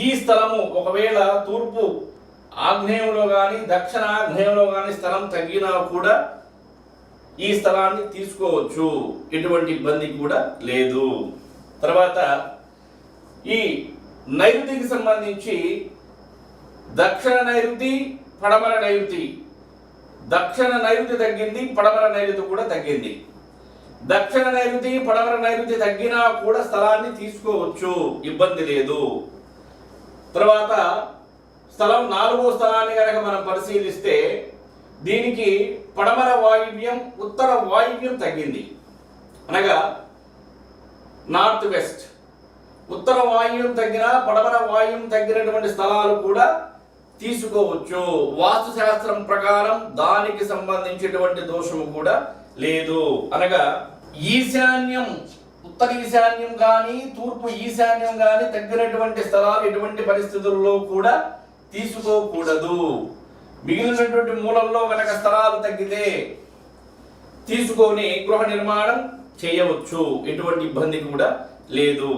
ఈ స్థలము ఒకవేళ తూర్పు ఆగ్నేయంలో కానీ దక్షిణ ఆగ్నేయంలో కానీ స్థలం తగ్గినా కూడా ఈ స్థలాన్ని తీసుకోవచ్చు, ఎటువంటి ఇబ్బంది కూడా లేదు. తర్వాత ఈ నైరుతికి సంబంధించి దక్షిణ నైరుతి, పడమర నైరుతి. దక్షిణ నైరుతి తగ్గింది, పడమర నైరుతి కూడా తగ్గింది. దక్షిణ నైరుతి, పడమర నైరుతి తగ్గినా కూడా స్థలాన్ని తీసుకోవచ్చు, ఇబ్బంది లేదు. తర్వాత స్థలం 4వ స్థలాన్ని కనుక మనం పరిశీలిస్తే దీనికి పడమర వాయువ్యం, ఉత్తర వాయువ్యం తగ్గింది. అనగా నార్త్ వెస్ట్. ఉత్తర వాయువ్యం తగ్గినా పడమర వాయువ్యం తగ్గినటువంటి స్థలాలు కూడా తీసుకోవచ్చు. వాస్తు శాస్త్రం ప్రకారం దానికి సంబంధించినటువంటి దోషము కూడా లేదు. అనగా ఈశాన్యం, ఉత్తర ఈశాన్యం కానీ తూర్పు ఈశాన్యం కానీ తగ్గినటువంటి స్థలాలు ఎటువంటి పరిస్థితుల్లో కూడా తీసుకోకూడదు. మిగిలినటువంటి మూలల్లో కనుక స్థలాలు తగ్గితే తీసుకొని గృహ నిర్మాణం చేయవచ్చు, ఎటువంటి ఇబ్బంది కూడా లేదు.